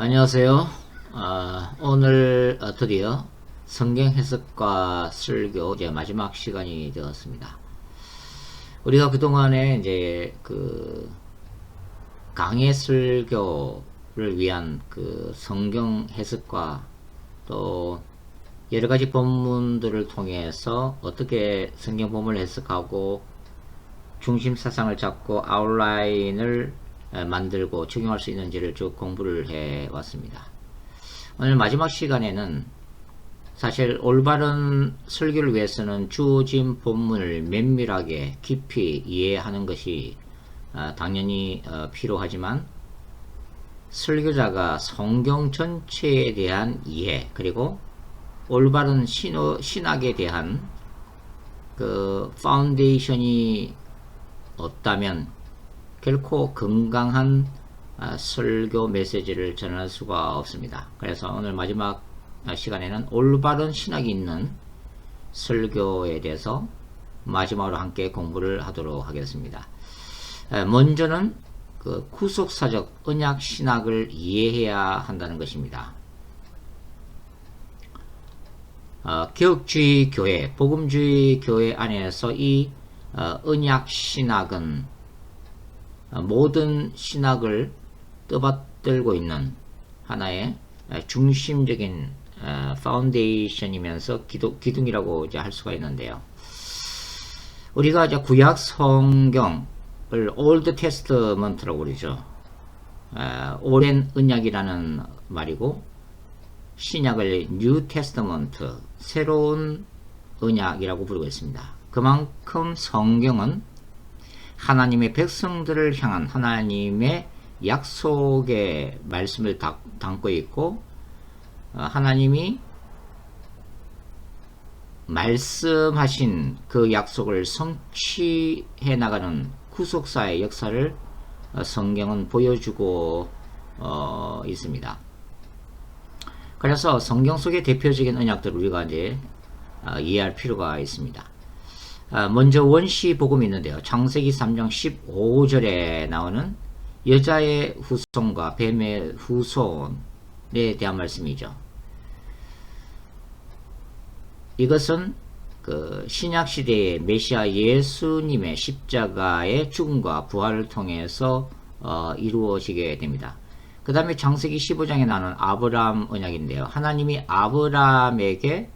안녕하세요. 오늘 드디어 성경 해석과 설교 이제 마지막 시간이 되었습니다. 우리가 그동안에 이제 강해 설교를 위한 성경 해석과 또 여러 가지 본문들을 통해서 어떻게 성경 본문을 해석하고 중심 사상을 잡고 아웃라인을 만들고 적용할 수 있는지를 쭉 공부를 해 왔습니다. 오늘 마지막 시간에는 사실 올바른 설교를 위해서는 주어진 본문을 면밀하게 깊이 이해하는 것이 당연히 필요하지만 설교자가 성경 전체에 대한 이해 그리고 올바른 신학에 대한 파운데이션이 없다면 결코 건강한 설교 메시지를 전할 수가 없습니다. 그래서 오늘 마지막 시간에는 올바른 신학이 있는 설교에 대해서 마지막으로 함께 공부를 하도록 하겠습니다. 먼저는 구속사적 언약 신학을 이해해야 한다는 것입니다. 개혁주의 교회, 복음주의 교회 안에서 이 언약 신학은 모든 신학을 떠받들고 있는 하나의 중심적인 파운데이션이면서 기둥이라고 이제 할 수가 있는데요. 우리가 이제 구약 성경을 올드 테스트먼트라고 그러죠. 오랜 언약이라는 말이고 신약을 뉴 테스트먼트, 새로운 언약이라고 부르고 있습니다. 그만큼 성경은 하나님의 백성들을 향한 하나님의 약속의 말씀을 담고 있고 하나님이 말씀하신 그 약속을 성취해 나가는 구속사의 역사를 성경은 보여주고 있습니다. 그래서 성경 속의 대표적인 언약들을 우리가 이제 이해할 필요가 있습니다. 먼저 원시 복음이 있는데요. 창세기 3장 15절에 나오는 여자의 후손과 뱀의 후손에 대한 말씀이죠. 이것은 신약시대의 메시아 예수님의 십자가의 죽음과 부활을 통해서 이루어지게 됩니다. 그 다음에 창세기 15장에 나오는 아브라함 언약인데요. 하나님이 아브라함에게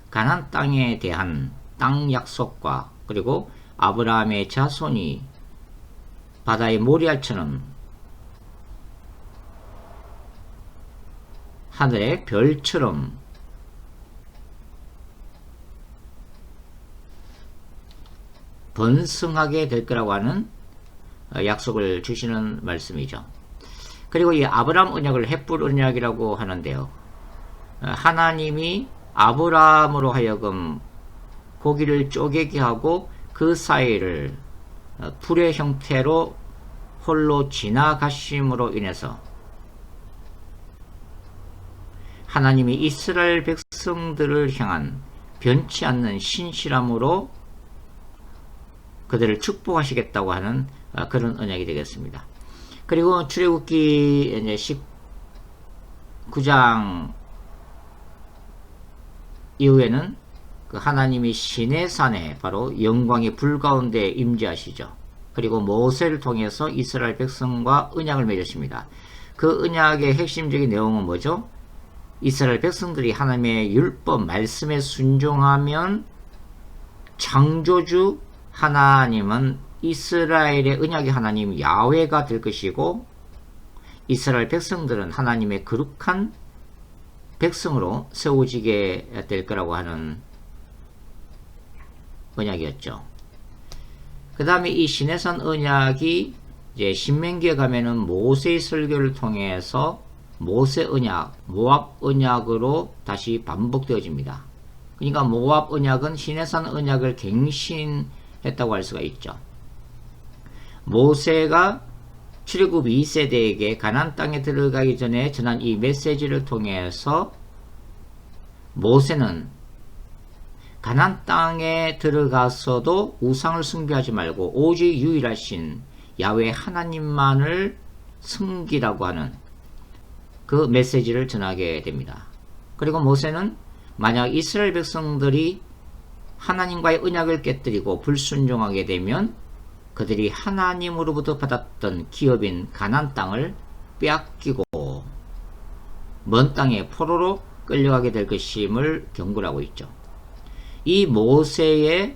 가나안 땅에 대한 땅 약속과 그리고 아브라함의 자손이 바다의 모리알처럼 하늘의 별처럼 번성하게 될 거라고 하는 약속을 주시는 말씀이죠. 그리고 이 아브라함 언약을 헷불 언약이라고 하는데요. 하나님이 아브라함으로 하여금 고기를 쪼개게 하고 그 사이를 불의 형태로 홀로 지나가심으로 인해서 하나님이 이스라엘 백성들을 향한 변치 않는 신실함으로 그들을 축복하시겠다고 하는 그런 언약이 되겠습니다. 그리고 출애굽기 이제 19장 이후에는 하나님이 시내산에 바로 영광의 불 가운데 임재하시죠. 그리고 모세를 통해서 이스라엘 백성과 언약을 맺으십니다. 그 언약의 핵심적인 내용은 뭐죠? 이스라엘 백성들이 하나님의 율법 말씀에 순종하면 창조주 하나님은 이스라엘의 언약의 하나님 야훼가 될 것이고 이스라엘 백성들은 하나님의 거룩한 백성으로 세워지게 될 거라고 하는 언약이었죠. 그 다음에 이 시내산 언약이 이제 신명기에 가면은 모세의 설교를 통해서 모세 언약, 모압 언약으로 다시 반복되어집니다. 그러니까 모압 언약은 시내산 언약을 갱신했다고 할 수가 있죠. 모세가 출애굽 2세대에게 가나안 땅에 들어가기 전에 전한 이 메시지를 통해서 모세는 가나안 땅에 들어가서도 우상을 숭배하지 말고 오직 유일하신 야훼 하나님만을 섬기라고 하는 그 메시지를 전하게 됩니다. 그리고 모세는 만약 이스라엘 백성들이 하나님과의 언약을 깨뜨리고 불순종하게 되면 그들이 하나님으로부터 받았던 기업인 가나안 땅을 빼앗기고 먼 땅에 포로로 끌려가게 될 것임을 경고를 하고 있죠. 이 모세의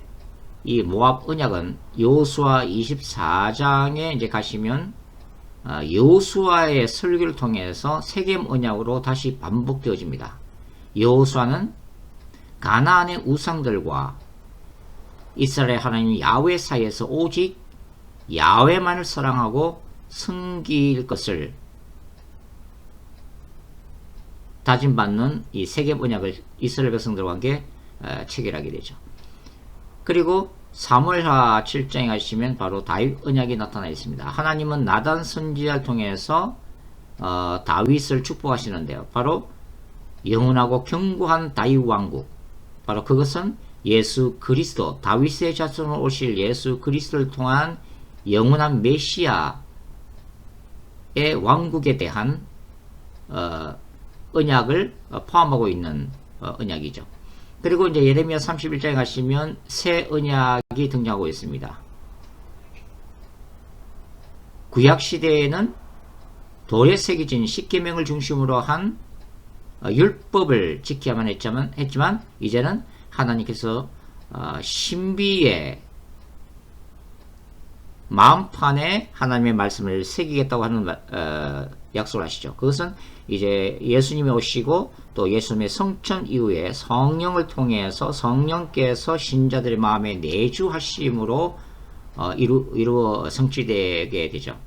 이 모압 언약은 여호수아 24장에 이제 가시면 여호수아의 설교를 통해서 세겜 언약으로 다시 반복되어집니다. 여호수아는 가나안의 우상들과 이스라엘 하나님 야훼 사이에서 오직 야훼만을 사랑하고 섬길 것을 다짐받는 이 세겜 언약을 이스라엘 백성들과 함께 체결하게 되죠. 그리고 사무엘하 7장에 가시면 바로 다윗 언약이 나타나 있습니다. 하나님은 나단 선지자를 통해서 다윗을 축복하시는데요. 바로 영원하고 견고한 다윗 왕국, 바로 그것은 예수 그리스도, 다윗의 자손으로 오실 예수 그리스도를 통한 영원한 메시아의 왕국에 대한 언약을 포함하고 있는 언약이죠. 그리고 이제 예레미야 31장에 가시면 새 언약이 등장하고 있습니다. 구약 시대에는 돌에 새겨진 십계명을 중심으로 한 율법을 지켜야만 했지만 이제는 하나님께서 신비의 마음판에 하나님의 말씀을 새기겠다고 하는 약속을 하시죠. 그것은 이제 예수님이 오시고 또 예수님의 성천 이후에 성령을 통해서 성령께서 신자들의 마음에 내주하심으로 이루어 성취되게 되죠.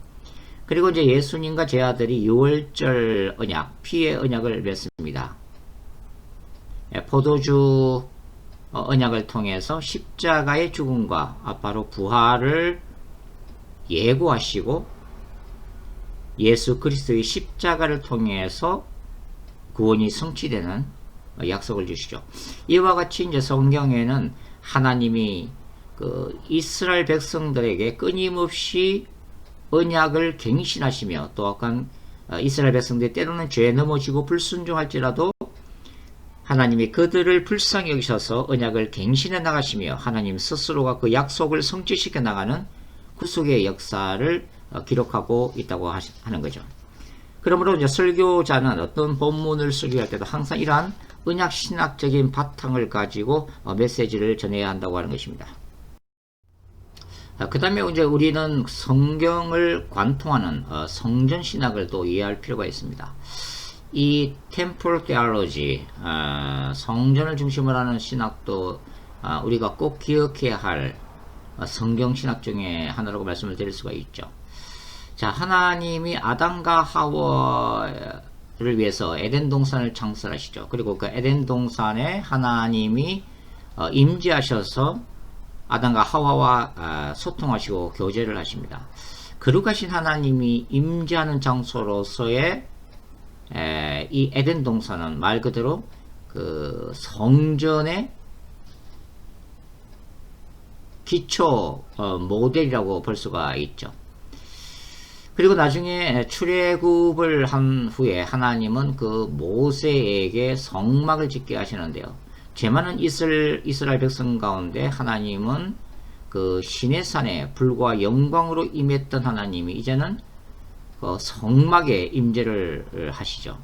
그리고 이제 예수님과 제 아들이 유월절 언약, 피의 언약을 맺습니다. 포도주 언약을 통해서 십자가의 죽음과 바로 부활을 예고하시고 예수 그리스도의 십자가를 통해서 구원이 성취되는 약속을 주시죠. 이와 같이 이제 성경에는 하나님이 그 이스라엘 백성들에게 끊임없이 언약을 갱신하시며 또한 이스라엘 백성들이 때로는 죄에 넘어지고 불순종할지라도 하나님이 그들을 불쌍히 여기셔서 언약을 갱신해 나가시며 하나님 스스로가 그 약속을 성취시켜 나가는 구속의 역사를 기록하고 있다고 하는 거죠. 그러므로 이제 설교자는 어떤 본문을 설교할 때도 항상 이러한 언약 신학적인 바탕을 가지고 메시지를 전해야 한다고 하는 것입니다. 그 다음에 이제 우리는 성경을 관통하는 성전 신학을 또 이해할 필요가 있습니다. 이 템플 테올로지, 성전을 중심으로 하는 신학도 우리가 꼭 기억해야 할 성경 신학 중에 하나라고 말씀을 드릴 수가 있죠. 자, 하나님이 아담과 하와를 위해서 에덴 동산을 창설하시죠. 그리고 그 에덴 동산에 하나님이 임재하셔서 아담과 하와와 소통하시고 교제를 하십니다. 거룩하신 하나님이 임재하는 장소로서의 이 에덴 동산은 말 그대로 그 성전의 기초 모델이라고 볼 수가 있죠. 그리고 나중에 출애굽을 한 후에 하나님은 그 모세에게 성막을 짓게 하시는데요. 죄 많은 이스라엘 백성 가운데 하나님은 그 시내산에 불과 영광으로 임했던 하나님이 이제는 그 성막에 임재를 하시죠.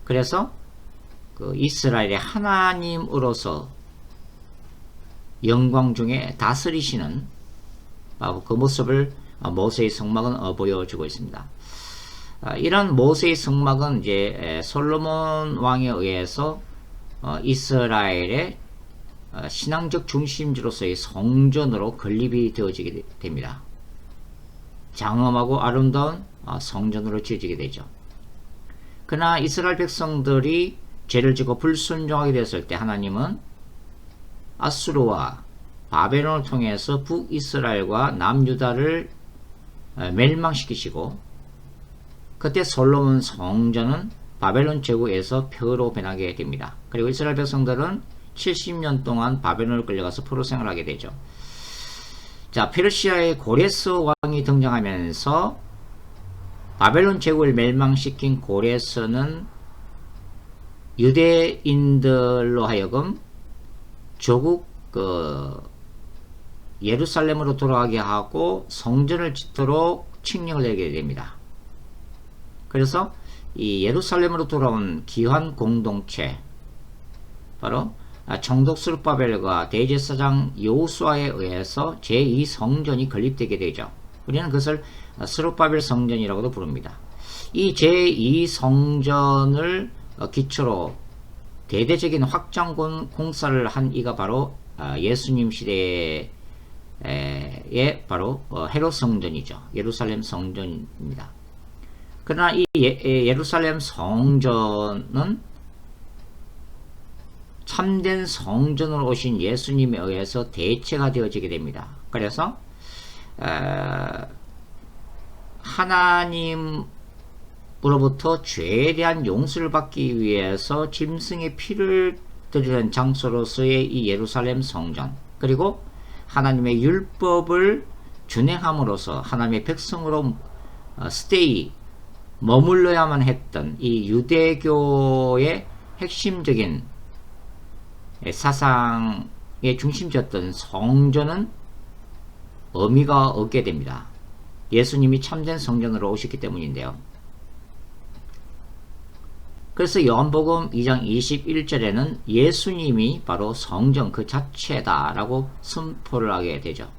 그래서 그 이스라엘의 하나님으로서 영광 중에 다스리시는 그 모습을 모세의 성막은 보여주고 있습니다. 이런 모세의 성막은 이제 솔로몬 왕에 의해서 이스라엘의 신앙적 중심지로서의 성전으로 건립이 되어지게 됩니다. 장엄하고 아름다운 성전으로 지어지게 되죠. 그러나 이스라엘 백성들이 죄를 지고 불순종하게 되었을 때 하나님은 아수르와 바벨론을 통해서 북이스라엘과 남유다를 멸망시키시고 그때 솔로몬 성전은 바벨론 제국에서 표로 변하게 됩니다. 그리고 이스라엘 백성들은 70년 동안 바벨론을 끌려가서 포로 생활하게 되죠. 자, 페르시아의 고레스 왕이 등장하면서 바벨론 제국을 멸망시킨 고레스는 유대인들로 하여금 조국 예루살렘으로 돌아가게 하고 성전을 짓도록 칙령을 내게 됩니다. 그래서 이 예루살렘으로 돌아온 기환 공동체, 바로 총독 스룹바벨과 대제사장 여호수아에 의해서 제2성전이 건립되게 되죠. 우리는 그것을 스룹바벨 성전이라고도 부릅니다. 이 제2성전을 기초로 대대적인 확장 공사를 한 이가 바로 예수님 시대의 바로 헤롯 성전이죠. 예루살렘 성전입니다. 그러나 이 예루살렘 성전은 참된 성전으로 오신 예수님에 의해서 대체가 되어지게 됩니다. 그래서 하나님으로부터 죄에 대한 용서를 받기 위해서 짐승의 피를 드리는 장소로서의 이 예루살렘 성전, 그리고 하나님의 율법을 준행함으로써 하나님의 백성으로 머물러야만 했던 이 유대교의 핵심적인 사상의 중심지였던 성전은 의미가 없게 됩니다. 예수님이 참된 성전으로 오셨기 때문인데요. 그래서 요한복음 2장 21절에는 예수님이 바로 성전 그 자체다라고 선포를 하게 되죠.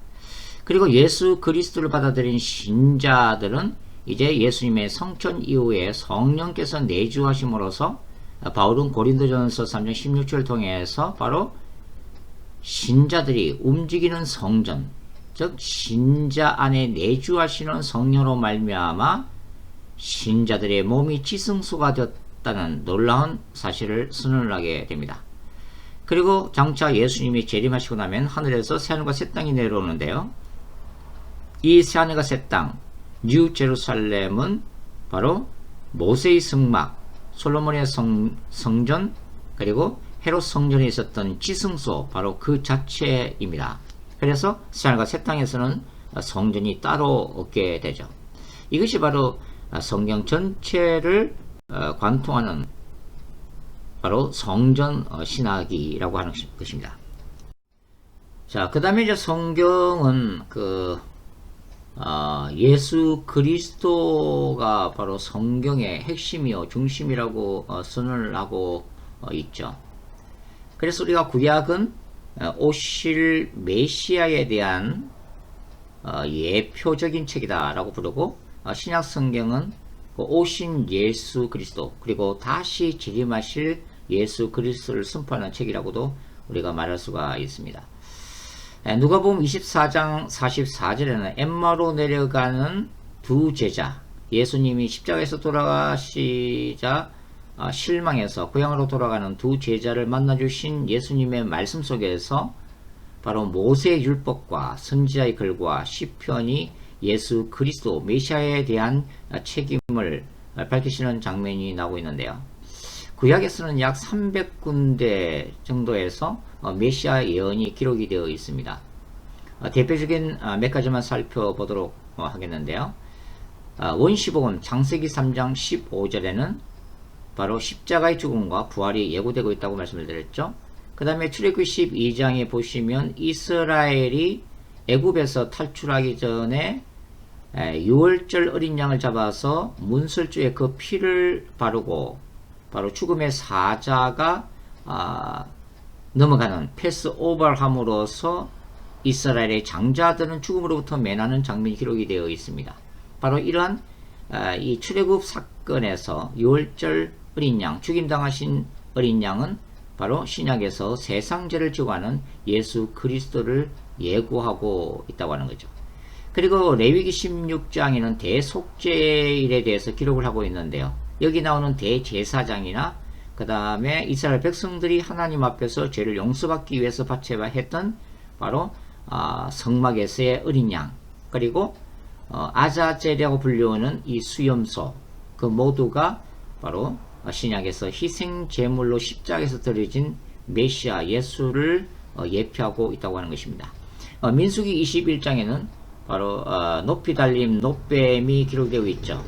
그리고 예수 그리스도를 받아들인 신자들은 이제 예수님의 성천 이후에 성령께서 내주하심으로써 바울은 고린도전서 3장 16절을 통해서 바로 신자들이 움직이는 성전, 즉 신자 안에 내주하시는 성령으로 말미암아 신자들의 몸이 지성소가 되었다는 놀라운 사실을 선언을 하게 됩니다. 그리고 장차 예수님이 재림하시고 나면 하늘에서 새하늘과 새 땅이 내려오는데요. 이 새하늘과 새 땅, 뉴 제루살렘은 바로 모세의 성막, 솔로몬의 성전, 그리고 헤롯 성전에 있었던 지성소, 바로 그 자체입니다. 그래서 새하늘과 새 땅에서는 성전이 따로 없게 되죠. 이것이 바로 성경 전체를 관통하는 바로 성전 신학이라고 하는 것입니다. 자, 그 다음에 이제 성경은 예수 그리스도가 바로 성경의 핵심이요 중심이라고 선언을 하고 있죠. 그래서 우리가 구약은 오실 메시아에 대한 예표적인 책이다 라고 부르고, 신약 성경은 오신 예수 그리스도, 그리고 다시 재림하실 예수 그리스도를 선포하는 책이라고도 우리가 말할 수가 있습니다. 누가복음 24장 44절에는 엠마로 내려가는 두 제자, 예수님이 십자가에서 돌아가시자 실망해서 고향으로 돌아가는 두 제자를 만나주신 예수님의 말씀 속에서 바로 모세의 율법과 선지자의 글과 시편이 예수 그리스도 메시아에 대한 책임을 밝히시는 장면이 나오고 있는데요. 구약에서는 약 300군데 정도에서 메시아 예언이 기록이 되어 있습니다. 대표적인 몇 가지만 살펴보도록 하겠는데요. 원시복음 창세기 3장 15절에는 바로 십자가의 죽음과 부활이 예고되고 있다고 말씀을 드렸죠. 그 다음에 출애굽기 12장에 보시면 이스라엘이 애굽에서 탈출하기 전에 6월절 어린 양을 잡아서 문설주에 그 피를 바르고 바로 죽음의 사자가 넘어가는 패스오버를 함으로써 이스라엘의 장자들은 죽음으로부터 면하는 장면이 기록이 되어 있습니다. 바로 이러한 이 출애굽 사건에서 6월절 어린 양, 죽임당하신 어린 양은 바로 신약에서 세상죄를 지고 하는 예수 그리스도를 예고하고 있다고 하는 거죠. 그리고 레위기 16장에는 대속죄일에 대해서 기록을 하고 있는데요. 여기 나오는 대제사장이나 그 다음에 이스라엘 백성들이 하나님 앞에서 죄를 용서받기 위해서 바쳐야 했던 바로 성막에서의 어린 양, 그리고 아자제라고 불리우는 이 수염소, 그 모두가 바로 신약에서 희생제물로 십자가에서 드려진 메시아 예수를 예표하고 있다고 하는 것입니다. 민수기 21장에는 바로 높이 달린 높뱀이 기록되어 있죠.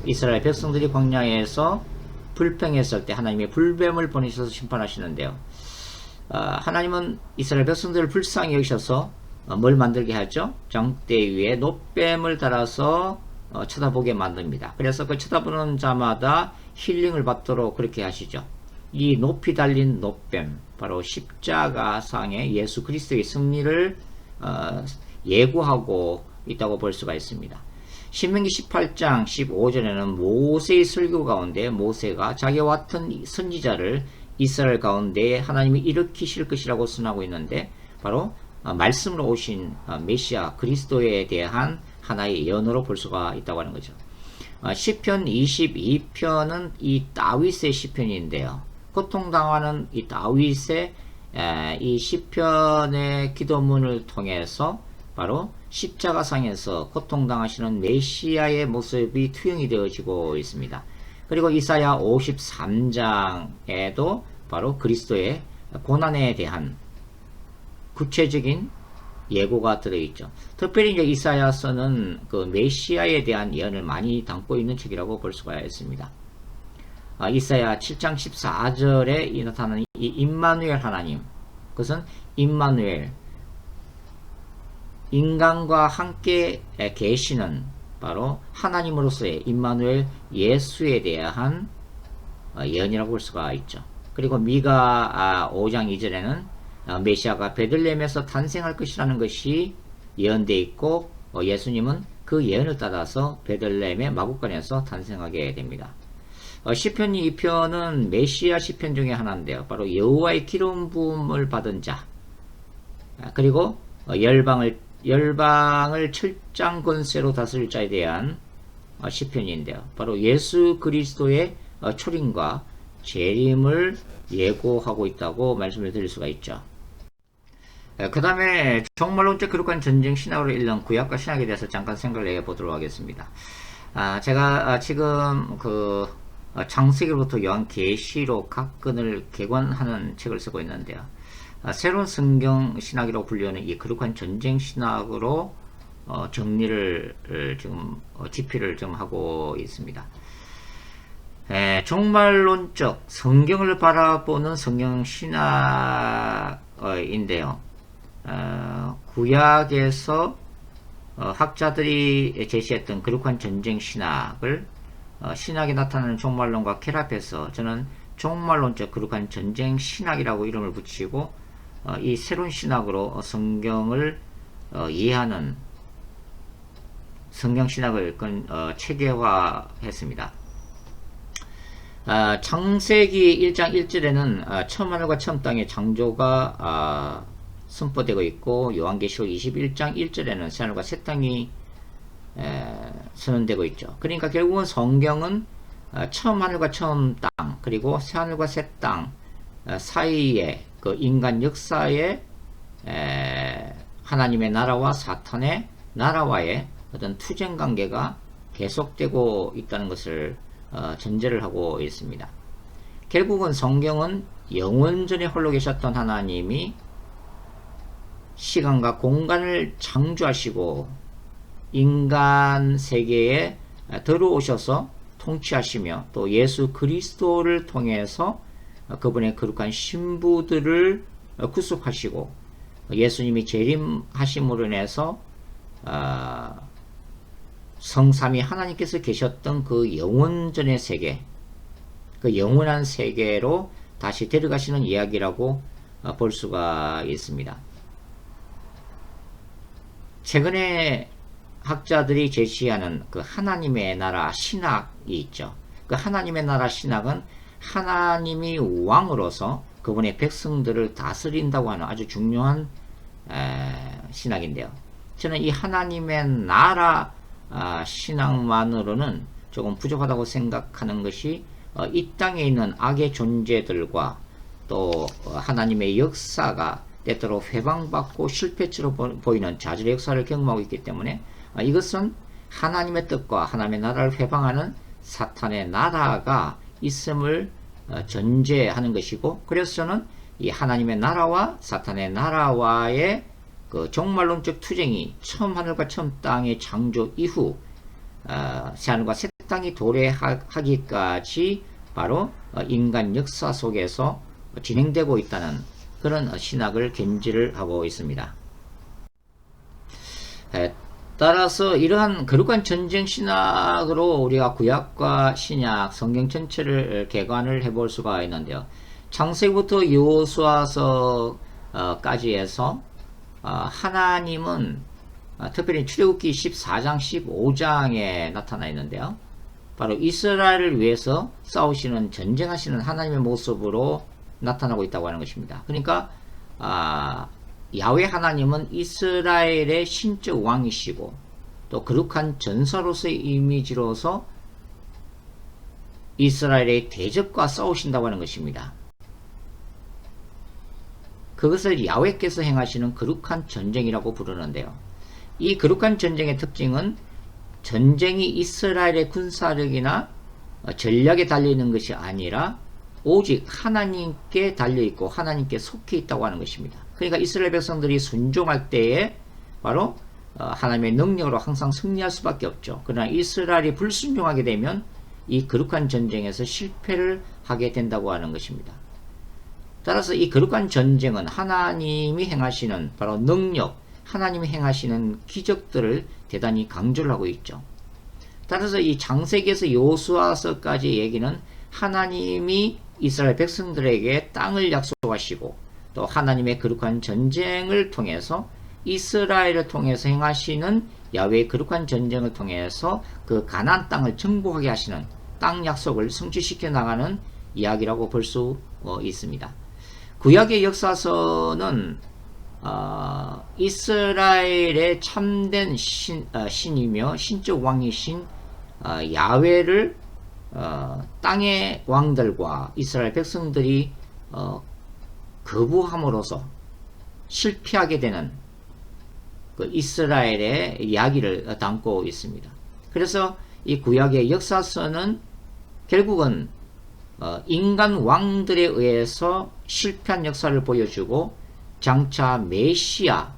이스라엘 백성들이 광야에서 불평했을 때 하나님의 불뱀을 보내셔서 심판하시는데요. 하나님은 이스라엘 백성들을 불쌍히 여기셔서 뭘 만들게 하죠? 장대 위에 놋뱀을 달아서 쳐다보게 만듭니다. 그래서 그 쳐다보는 자마다 힐링을 받도록 그렇게 하시죠. 이 높이 달린 놋뱀, 바로 십자가상의 예수 그리스도의 승리를 예고하고 있다고 볼 수가 있습니다. 신명기 18장 15절에는 모세의 설교 가운데 모세가 자기와 같은 선지자를 이스라엘 가운데 하나님이 일으키실 것이라고 선하고 있는데, 바로 말씀으로 오신 메시아 그리스도에 대한 하나의 예언으로 볼 수가 있다고 하는 거죠. 시편 22편은 이 다윗의 시편인데요. 고통당하는 이 다윗의 이 시편의 기도문을 통해서 바로 십자가상에서 고통당하시는 메시아의 모습이 투영이 되어지고 있습니다. 그리고 이사야 53장에도 바로 그리스도의 고난에 대한 구체적인 예고가 들어있죠. 특별히 이제 이사야서는 그 메시아에 대한 예언을 많이 담고 있는 책이라고 볼 수가 있습니다. 이사야 7장 14절에 나타나는 이 임마누엘 하나님, 그것은 임마누엘, 인간과 함께 계시는 바로 하나님으로서의 임마누엘 예수에 대한 예언이라고 볼 수가 있죠. 그리고 미가 5장 2절에는 메시아가 베들레헴에서 탄생할 것이라는 것이 예언되어 있고, 예수님은 그 예언을 따라서 베들레헴의 마구간에서 탄생하게 됩니다. 시편 2편은 메시아 시편 중에 하나인데요. 바로 여호와의 기름 부음을 받은 자, 그리고 열방을 철장 권세로 다스릴 자에 대한 시편인데요. 바로 예수 그리스도의 초림과 재림을 예고하고 있다고 말씀을 드릴 수가 있죠. 그 다음에 종말론적 거룩한 전쟁 신학으로 읽는 구약과 신학에 대해서 잠깐 생각을 해보도록 하겠습니다. 제가 지금 그 창세기로부터 요한계시록 각근을 개관하는 책을 쓰고 있는데요. 새로운 성경 신학이라고 불리는 이 거룩한 전쟁 신학으로 정리를 지금 집필을 좀 하고 있습니다. 종말론적 성경을 바라보는 성경 신학인데요. 구약에서 학자들이 제시했던 거룩한 전쟁 신학을 신학에 나타나는 종말론과 결합해서 저는 종말론적 거룩한 전쟁 신학이라고 이름을 붙이고 이 새로운 신학으로 성경을 이해하는 성경 신학을 체계화했습니다. 창세기 1장 1절에는 처음 하늘과 처음 땅의 창조가 선포되고 있고, 요한계시록 21장 1절에는 새 하늘과 새 땅이 선언되고 있죠. 그러니까 결국은 성경은 처음 하늘과 처음 땅, 그리고 새 하늘과 새 땅 사이에 그 인간 역사에 하나님의 나라와 사탄의 나라와의 어떤 투쟁 관계가 계속되고 있다는 것을 전제를 하고 있습니다. 결국은 성경은 영원전에 홀로 계셨던 하나님이 시간과 공간을 창조하시고 인간 세계에 들어오셔서 통치하시며, 또 예수 그리스도를 통해서 그분의 거룩한 신부들을 구속하시고, 예수님이 재림하심으로 인해서 성삼위 하나님께서 계셨던 그 영원전의 세계, 그 영원한 세계로 다시 데려가시는 이야기라고 볼 수가 있습니다. 최근에 학자들이 제시하는 그 하나님의 나라 신학이 있죠. 그 하나님의 나라 신학은 하나님이 왕으로서 그분의 백성들을 다스린다고 하는 아주 중요한 신학인데요. 저는 이 하나님의 나라 신학만으로는 조금 부족하다고 생각하는 것이 이 땅에 있는 악의 존재들과 또 하나님의 역사가 때때로 회방받고 실패처럼 보이는 자질의 역사를 경험하고 있기 때문에 이것은 하나님의 뜻과 하나님의 나라를 회방하는 사탄의 나라가 있음을 전제하는 것이고, 그래서 저는 이 하나님의 나라와 사탄의 나라와의 그 종말론적 투쟁이 처음 하늘과 처음 땅의 창조 이후 새하늘과 새 땅이 도래하기까지 바로 인간 역사 속에서 진행되고 있다는 그런 신학을 견지를 하고 있습니다. 따라서 이러한 거룩한 전쟁 신학으로 우리가 구약과 신약 성경 전체를 개관을 해볼 수가 있는데요. 창세기부터 여호수아서까지 해서 하나님은 특별히 출애굽기 14장 15장에 나타나 있는데요. 바로 이스라엘을 위해서 싸우시는 전쟁하시는 하나님의 모습으로 나타나고 있다고 하는 것입니다. 그러니까 야훼 하나님은 이스라엘의 신적 왕이시고 또 거룩한 전사로서의 이미지로서 이스라엘의 대적과 싸우신다고 하는 것입니다. 그것을 야훼께서 행하시는 거룩한 전쟁이라고 부르는데요. 이 거룩한 전쟁의 특징은 전쟁이 이스라엘의 군사력이나 전략에 달려있는 것이 아니라 오직 하나님께 달려있고 하나님께 속해 있다고 하는 것입니다. 그러니까 이스라엘 백성들이 순종할 때에 바로 하나님의 능력으로 항상 승리할 수밖에 없죠. 그러나 이스라엘이 불순종하게 되면 이 거룩한 전쟁에서 실패를 하게 된다고 하는 것입니다. 따라서 이 거룩한 전쟁은 하나님이 행하시는 바로 능력, 하나님이 행하시는 기적들을 대단히 강조를 하고 있죠. 따라서 이 창세기에서 여호수아서까지 얘기는 하나님이 이스라엘 백성들에게 땅을 약속하시고 또 하나님의 거룩한 전쟁을 통해서 이스라엘을 통해서 행하시는 야훼의 거룩한 전쟁을 통해서 그 가나안 땅을 정복하게 하시는 땅 약속을 성취시켜 나가는 이야기라고 볼 수 있습니다. 구약의 역사서는 이스라엘의 참된 신이며 신적 왕이신 야훼를 땅의 왕들과 이스라엘 백성들이 거부함으로써 실패하게 되는 그 이스라엘의 이야기를 담고 있습니다. 그래서 이 구약의 역사서는 결국은 인간 왕들에 의해서 실패한 역사를 보여주고 장차 메시아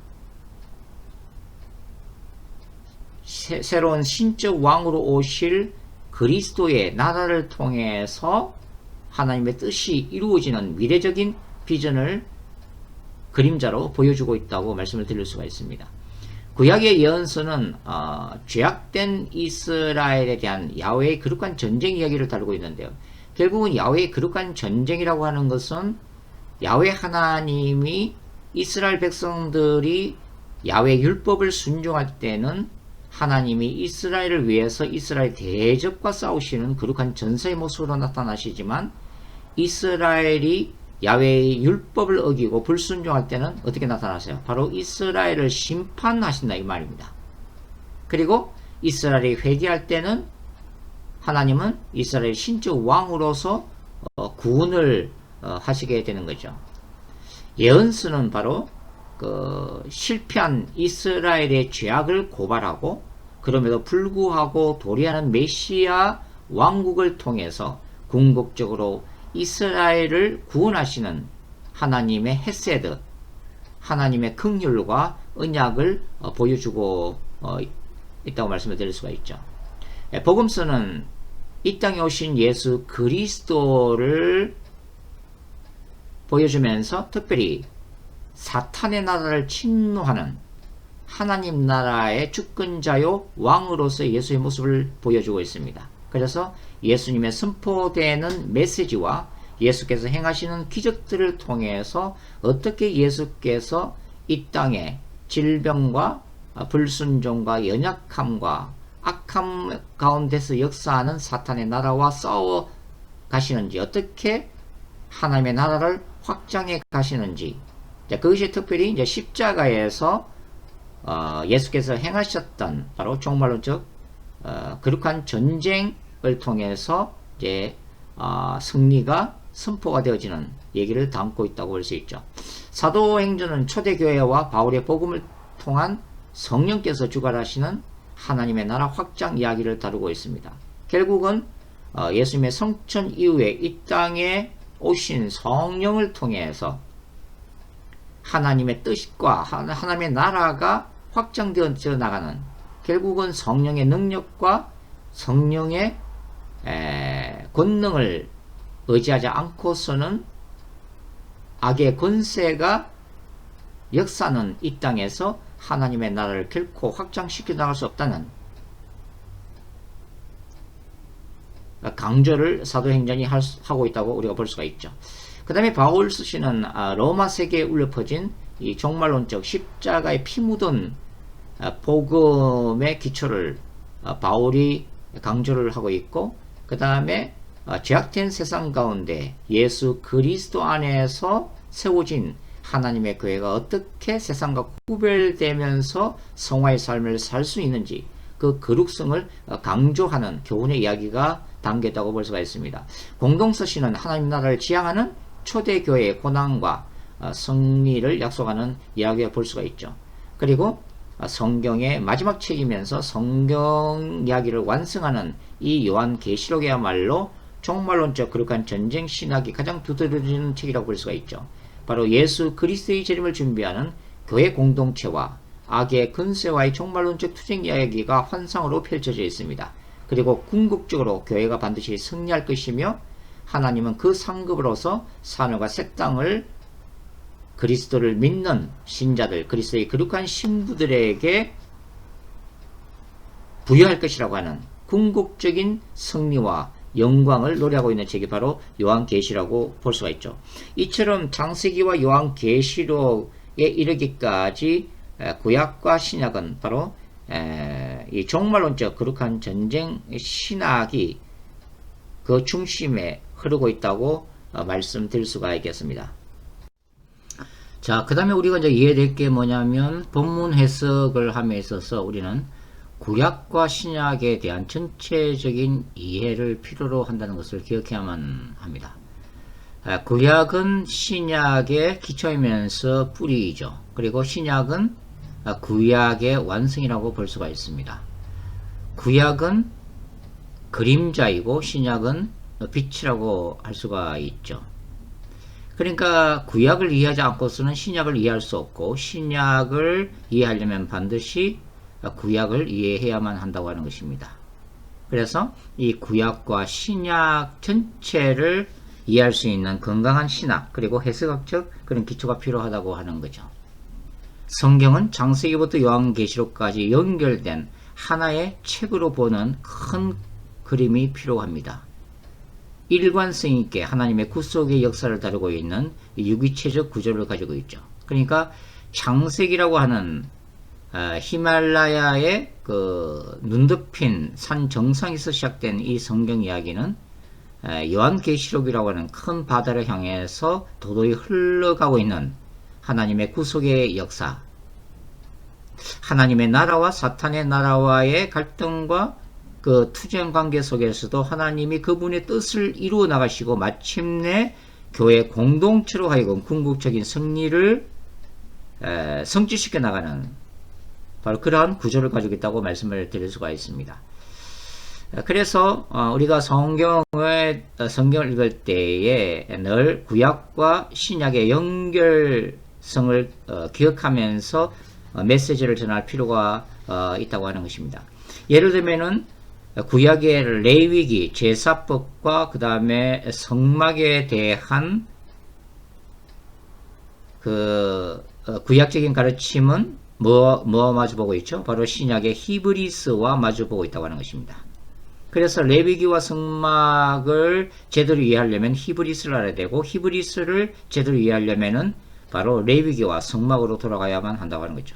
새로운 신적 왕으로 오실 그리스도의 나라를 통해서 하나님의 뜻이 이루어지는 미래적인 비전을 그림자로 보여주고 있다고 말씀을 드릴 수가 있습니다. 구약의 예언서는 죄악된 이스라엘에 대한 야훼의 거룩한 전쟁 이야기를 다루고 있는데요. 결국은 야훼의 거룩한 전쟁이라고 하는 것은 야훼 하나님이 이스라엘 백성들이 야훼 율법을 순종할 때는 하나님이 이스라엘을 위해서 이스라엘 대적과 싸우시는 거룩한 전사의 모습으로 나타나시지만 이스라엘이 야훼의 율법을 어기고 불순종할 때는 어떻게 나타나세요? 바로 이스라엘을 심판하신다 이 말입니다. 그리고 이스라엘이 회개할 때는 하나님은 이스라엘 신적 왕으로서 구원을 하시게 되는 거죠. 예언서는 바로 그 실패한 이스라엘의 죄악을 고발하고 그럼에도 불구하고 도래하는 메시아 왕국을 통해서 궁극적으로 이스라엘을 구원하시는 하나님의 헤세드, 하나님의 긍휼과 언약을 보여주고 있다고 말씀을 드릴 수가 있죠. 복음서는 이 땅에 오신 예수 그리스도를 보여주면서 특별히 사탄의 나라를 침노하는 하나님 나라의 주권자요 왕으로서의 예수의 모습을 보여주고 있습니다. 그래서 예수님의 선포되는 메시지와 예수께서 행하시는 기적들을 통해서 어떻게 예수께서 이 땅에 질병과 불순종과 연약함과 악함 가운데서 역사하는 사탄의 나라와 싸워 가시는지, 어떻게 하나님의 나라를 확장해 가시는지, 그것이 특별히 이제 십자가에서 예수께서 행하셨던 바로 종말론적 거룩한 전쟁을 통해서 이제 승리가 선포가 되어지는 얘기를 담고 있다고 볼 수 있죠. 사도행전은 초대교회와 바울의 복음을 통한 성령께서 주관하시는 하나님의 나라 확장 이야기를 다루고 있습니다. 결국은 예수님의 성천 이후에 이 땅에 오신 성령을 통해서 하나님의 뜻과 하나님의 나라가 확장되어 나가는, 결국은 성령의 능력과 성령의 권능을 의지하지 않고서는 악의 권세가 역사는 이 땅에서 하나님의 나라를 결코 확장시켜 나갈 수 없다는 강조를 사도행전이 하고 있다고 우리가 볼 수가 있죠. 그 다음에 바울 스시는 로마 세계에 울려 퍼진 이 종말론적 십자가의 피 묻은 복음의 기초를 바울이 강조를 하고 있고, 그 다음에 죄악된 세상 가운데 예수 그리스도 안에서 세워진 하나님의 교회가 어떻게 세상과 구별되면서 성화의 삶을 살 수 있는지 그 거룩성을 강조하는 교훈의 이야기가 담겼다고 볼 수가 있습니다. 공동서신은 하나님 나라를 지향하는 초대교회의 고난과 승리를 약속하는 이야기를 볼 수가 있죠. 그리고 성경의 마지막 책이면서 성경 이야기를 완성하는 이 요한계시록이야말로 종말론적 거룩한 전쟁 신학이 가장 두드러지는 책이라고 볼 수가 있죠. 바로 예수 그리스도의 재림을 준비하는 교회 공동체와 악의 근세와의 종말론적 투쟁 이야기가 환상으로 펼쳐져 있습니다. 그리고 궁극적으로 교회가 반드시 승리할 것이며 하나님은 그 상급으로서 산업과 새 땅을 그리스도를 믿는 신자들, 그리스도의 거룩한 신부들에게 부여할 것이라고 하는 궁극적인 승리와 영광을 노래하고 있는 책이 바로 요한계시라고 볼 수가 있죠. 이처럼 창세기와 요한계시록에 이르기까지 구약과 신약은 바로 이 종말론적 거룩한 전쟁 신학이 그 중심에 흐르고 있다고 말씀드릴 수가 있겠습니다. 자, 그 다음에 우리가 이제 이해될 게 뭐냐면 본문 해석을 함에 있어서 우리는 구약과 신약에 대한 전체적인 이해를 필요로 한다는 것을 기억해야만 합니다. 구약은 신약의 기초이면서 뿌리이죠. 그리고 신약은 구약의 완성이라고 볼 수가 있습니다. 구약은 그림자이고 신약은 빛이라고 할 수가 있죠. 그러니까 구약을 이해하지 않고서는 신약을 이해할 수 없고, 신약을 이해하려면 반드시 구약을 이해해야만 한다고 하는 것입니다. 그래서 이 구약과 신약 전체를 이해할 수 있는 건강한 신학 그리고 해석학적 그런 기초가 필요하다고 하는 거죠. 성경은 창세기부터 요한계시록까지 연결된 하나의 책으로 보는 큰 그림이 필요합니다. 일관성 있게 하나님의 구속의 역사를 다루고 있는 유기체적 구조를 가지고 있죠. 그러니까 창세기라고 하는 히말라야의 그 눈덮인 산 정상에서 시작된 이 성경 이야기는 요한계시록이라고 하는 큰 바다를 향해서 도도히 흘러가고 있는 하나님의 구속의 역사, 하나님의 나라와 사탄의 나라와의 갈등과 그 투쟁 관계 속에서도 하나님이 그분의 뜻을 이루어 나가시고 마침내 교회 공동체로 하여금 궁극적인 승리를 성취시켜 나가는 바로 그러한 구조를 가지고 있다고 말씀을 드릴 수가 있습니다. 그래서 우리가 성경을 읽을 때에 늘 구약과 신약의 연결성을 기억하면서 메시지를 전할 필요가 있다고 하는 것입니다. 예를 들면은 구약의 레위기, 제사법과 그 다음에 성막에 대한 그 구약적인 가르침은 뭐와 마주보고 있죠? 바로 신약의 히브리스와 마주보고 있다고 하는 것입니다. 그래서 레위기와 성막을 제대로 이해하려면 히브리스를 알아야 되고, 히브리스를 제대로 이해하려면은 바로 레위기와 성막으로 돌아가야만 한다고 하는 거죠.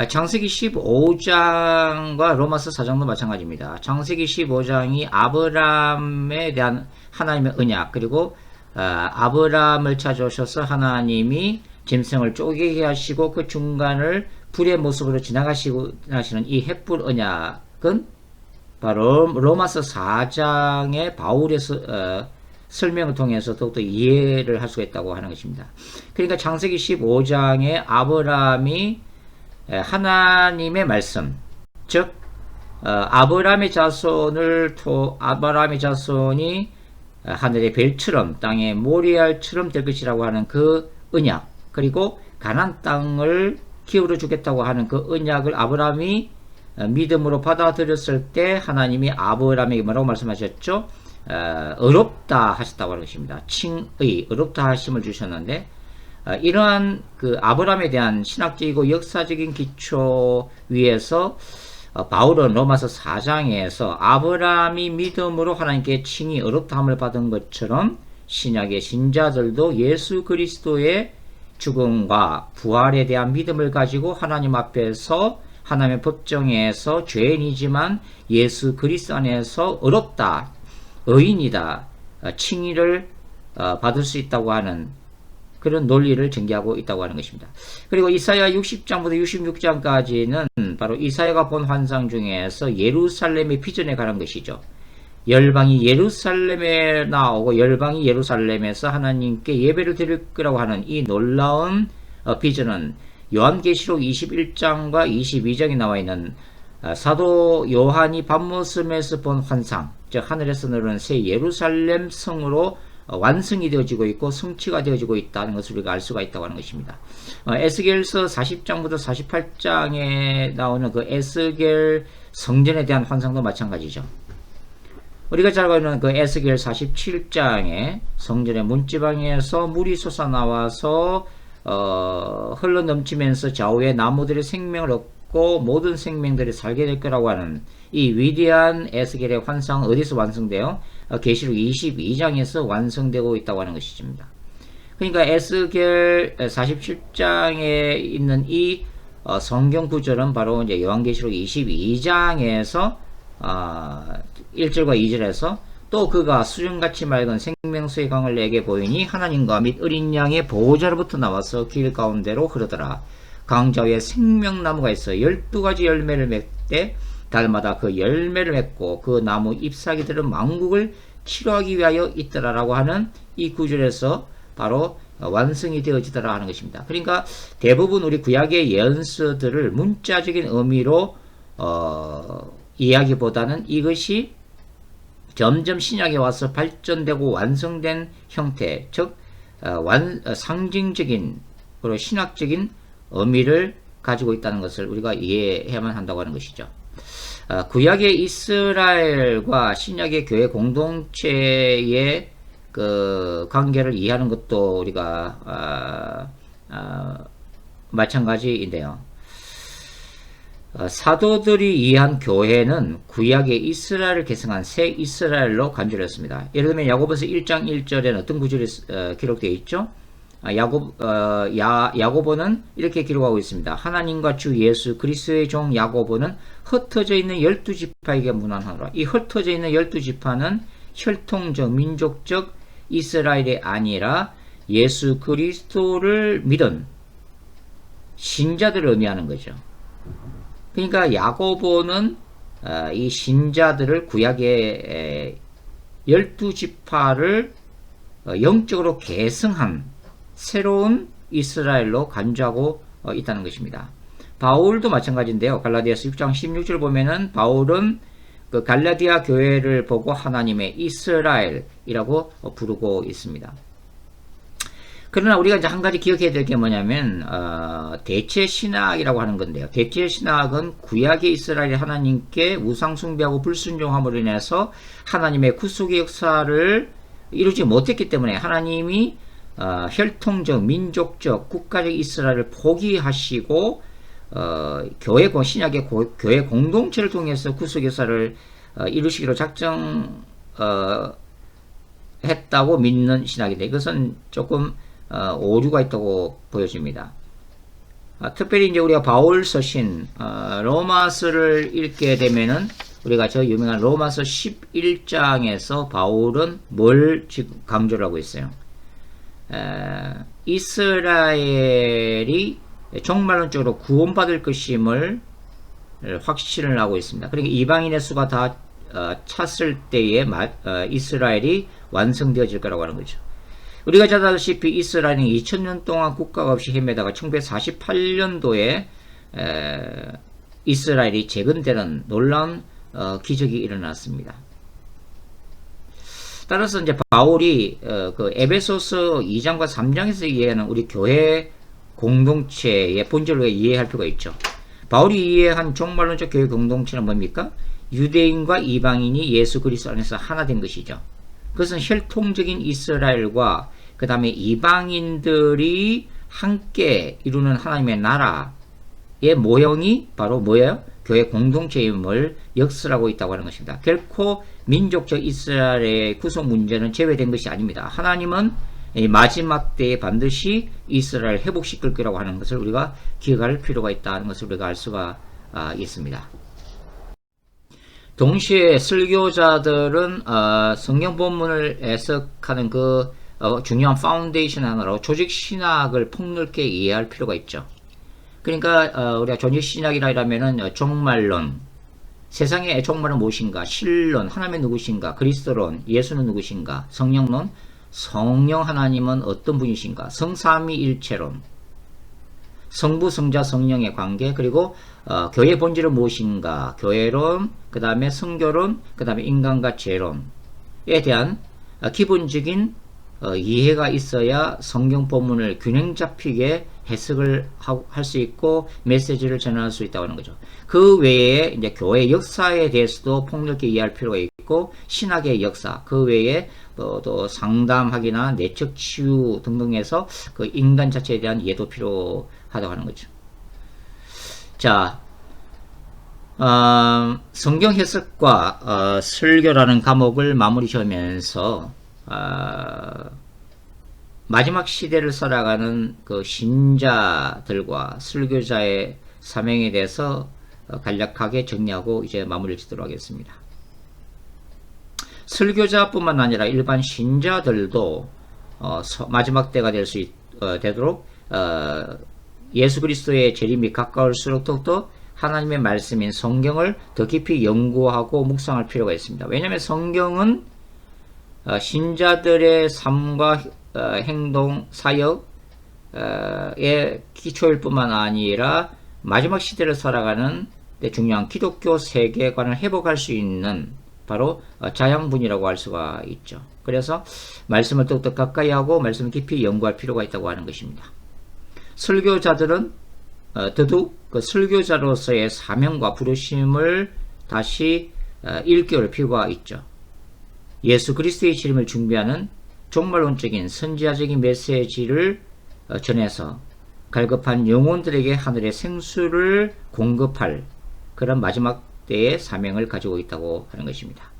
창세기 15장과 로마서 4장도 마찬가지입니다. 창세기 15장이 아브람에 대한 하나님의 언약, 그리고 아브람을 찾아오셔서 하나님이 짐승을 쪼개게 하시고 그 중간을 불의 모습으로 지나가시는 이 횃불 언약은 바로 로마서 4장의 바울의 설명을 통해서 더욱더 이해를 할 수가 있다고 하는 것입니다. 그러니까 창세기 15장에 아브람이 하나님의 말씀, 즉 아브라함의 자손이 하늘의 별처럼 땅의 모래알처럼 될 것이라고 하는 그 언약, 그리고 가나안 땅을 기업으로 주겠다고 하는 그 언약을 아브라함이 믿음으로 받아들였을 때 하나님이 아브라함에게 뭐라고 말씀하셨죠? 의롭다 하셨다고 하는 것입니다. 칭의, 의롭다 하심을 주셨는데, 이러한 그 아브라함에 대한 신학적이고 역사적인 기초 위에서 바울은 로마서 4장에서 아브라함이 믿음으로 하나님께 칭의 의롭다함을 받은 것처럼 신약의 신자들도 예수 그리스도의 죽음과 부활에 대한 믿음을 가지고 하나님 앞에서 하나님의 법정에서 죄인이지만 예수 그리스도 안에서 의롭다, 의인이다, 칭의를 받을 수 있다고 하는 그런 논리를 전개하고 있다고 하는 것입니다. 그리고 이사야 60장부터 66장까지는 바로 이사야가 본 환상 중에서 예루살렘의 비전에 관한 것이죠. 열방이 예루살렘에 나오고 열방이 예루살렘에서 하나님께 예배를 드릴 거라고 하는 이 놀라운 비전은 요한계시록 21장과 22장에 나와 있는 사도 요한이 밤모섬에서 본 환상, 즉 하늘에서 내려오는 새 예루살렘 성으로 완성이 되어지고 있고 성취가 되어지고 있다는 것을 우리가 알 수가 있다고 하는 것입니다. 에스겔서 40장부터 48장에 나오는 그 에스겔 성전에 대한 환상도 마찬가지죠. 우리가 잘 알고 있는 그 에스겔 47장에 성전의 문지방에서 물이 솟아나와서 흘러넘치면서 좌우에 나무들의 생명을 얻고 모든 생명들이 살게 될 거라고 하는 이 위대한 에스겔의 환상은 어디서 완성돼요? 계시록 22장에서 완성되고 있다고 하는 것입니다. 그러니까 에스겔 47장에 있는 이 성경 구절은 바로 이제 요한계시록 22장에서 1절과 2절에서 또 그가 수정같이 맑은 생명수의 강을 내게 보이니 하나님과 및 어린 양의 보호자로부터 나와서 길 가운데로 흐르더라. 강좌위에 생명나무가 있어 12가지 열매를 맺되 달마다 그 열매를 맺고 그 나무 잎사귀들은 만국을 치료하기 위하여 있더라라고 하는 이 구절에서 바로 완성이 되어지더라 하는 것입니다. 그러니까 대부분 우리 구약의 예언서들을 문자적인 의미로 이야기보다는 이것이 점점 신약에 와서 발전되고 완성된 형태, 즉 상징적인 그리고 신학적인 의미를 가지고 있다는 것을 우리가 이해해야만 한다고 하는 것이죠. 구약의 이스라엘과 신약의 교회 공동체의 그 관계를 이해하는 것도 우리가 마찬가지인데요. 사도들이 이해한 교회는 구약의 이스라엘을 계승한 새 이스라엘로 간주했습니다. 예를 들면 야고보서 1장 1절에는 어떤 구절이 기록되어 있죠? 야고보는 이렇게 기록하고 있습니다. 하나님과 주 예수 그리스도의 종 야고보는 흩어져 있는 12지파에게 문안하노라. 이 흩어져 있는 12지파는 혈통적, 민족적 이스라엘이 아니라 예수 그리스도를 믿은 신자들을 의미하는 거죠. 그러니까 야고보는 이 신자들을 구약의 12지파를 영적으로 계승한 새로운 이스라엘로 간주하고 있다는 것입니다. 바울도 마찬가지인데요. 갈라디아서 6장 16절 보면은 바울은 그 갈라디아 교회를 보고 하나님의 이스라엘이라고 부르고 있습니다. 그러나 우리가 이제 한 가지 기억해야 될 게 뭐냐면 대체 신학이라고 하는 건데요. 대체 신학은 구약의 이스라엘이 하나님께 우상 숭배하고 불순종함으로 인해서 하나님의 구속의 역사를 이루지 못했기 때문에 하나님이 혈통적, 민족적, 국가적 이스라엘을 포기하시고 교회 신약의 교회 공동체를 통해서 구속 역사를 이루시기로 작정했다고 믿는 신학인데 이것은 조금 오류가 있다고 보여집니다. 특별히 이제 우리가 바울 서신 로마서를 읽게 되면은 우리가 저 유명한 로마서 11장에서 바울은 뭘 지금 강조를 하고 있어요? 이스라엘이 종말론적으로 구원받을 것임을 확신을 하고 있습니다. 그러니까 이방인의 수가 다 찼을 때에 이스라엘이 완성되어질 거라고 하는 거죠. 우리가 잘 알다시피 이스라엘은 2000년 동안 국가가 없이 헤매다가 1948년도에 이스라엘이 재건되는 놀라운 기적이 일어났습니다. 따라서 이제 바울이 그 에베소서 2장과 3장에서 이해하는 우리 교회 공동체의 본질을 이해할 필요가 있죠. 바울이 이해한 종말론적 교회 공동체는 뭡니까? 유대인과 이방인이 예수 그리스도 안에서 하나 된 것이죠. 그것은 혈통적인 이스라엘과 그 다음에 이방인들이 함께 이루는 하나님의 나라의 모형이 바로 뭐예요? 교회 공동체임을 역설하고 있다고 하는 것입니다. 결코 민족적 이스라엘의 구속 문제는 제외된 것이 아닙니다. 하나님은 마지막 때에 반드시 이스라엘을 회복시킬 거라고 하는 것을 우리가 기억할 필요가 있다는 것을 우리가 알 수가 있습니다. 동시에 설교자들은 성경 본문을 해석하는 그 중요한 파운데이션 하나로 조직신학을 폭넓게 이해할 필요가 있죠. 그러니까 우리가 조직신학이라 하면은 종말론, 세상의 종말은 무엇인가, 신론, 하나님은 누구신가, 그리스도론, 예수는 누구신가, 성령론, 성령 하나님은 어떤 분이신가, 성삼위일체론, 성부, 성자, 성령의 관계, 그리고 교회 본질은 무엇인가, 교회론, 그 다음에 성교론, 그 다음에 인간과 죄론에 대한 기본적인 이해가 있어야 성경 본문을 균형 잡히게 해석을 할 수 있고 메시지를 전할 수 있다고 하는 거죠. 그 외에 이제 교회 역사에 대해서도 폭넓게 이해할 필요가 있고 신학의 역사, 그 외에 또 상담학이나 내적 치유 등등에서 그 인간 자체에 대한 이해도 필요하다고 하는 거죠. 자, 성경 해석과 설교라는 과목을 마무리 지으면서 마지막 시대를 살아가는 그 신자들과 설교자의 사명에 대해서 간략하게 정리하고 이제 마무리를 짓도록 하겠습니다. 설교자뿐만 아니라 일반 신자들도 마지막 때가 되도록 예수 그리스도의 재림이 가까울수록 더욱더 하나님의 말씀인 성경을 더 깊이 연구하고 묵상할 필요가 있습니다. 왜냐하면 성경은 신자들의 삶과 행동, 사역의 기초일 뿐만 아니라 마지막 시대를 살아가는 중요한 기독교 세계관을 회복할 수 있는 바로 자양분이라고 할 수가 있죠. 그래서 말씀을 더욱더 가까이 하고 말씀을 깊이 연구할 필요가 있다고 하는 것입니다. 설교자들은 더욱 그 설교자로서의 사명과 부르심을 다시 일깨울 필요가 있죠. 예수 그리스도의 재림을 준비하는 종말론적인 선지자적인 메시지를 전해서 갈급한 영혼들에게 하늘의 생수를 공급할 그런 마지막 때의 사명을 가지고 있다고 하는 것입니다.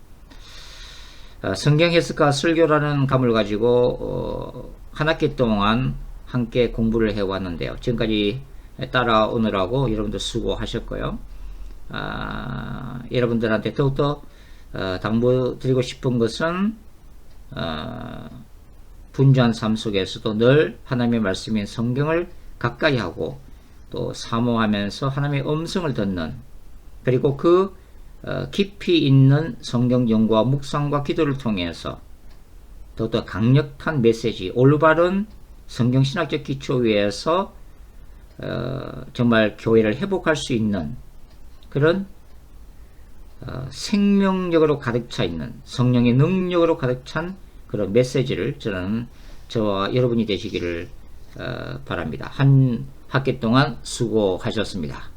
성경 해석과 설교라는 감을 가지고 한 학기 동안 함께 공부를 해왔는데요. 지금까지 따라오느라고 여러분들 수고하셨고요. 여러분들한테 더욱더 당부드리고 싶은 것은 분주한 삶 속에서도 늘 하나님의 말씀인 성경을 가까이 하고 또 사모하면서 하나님의 음성을 듣는, 그리고 그 깊이 있는 성경 연구와 묵상과 기도를 통해서 더욱더 강력한 메시지, 올바른 성경신학적 기초 위에서 정말 교회를 회복할 수 있는 그런 생명력으로 가득 차 있는, 성령의 능력으로 가득 찬 그런 메시지를 저는 저와 여러분이 되시기를 바랍니다. 한 학기 동안 수고하셨습니다.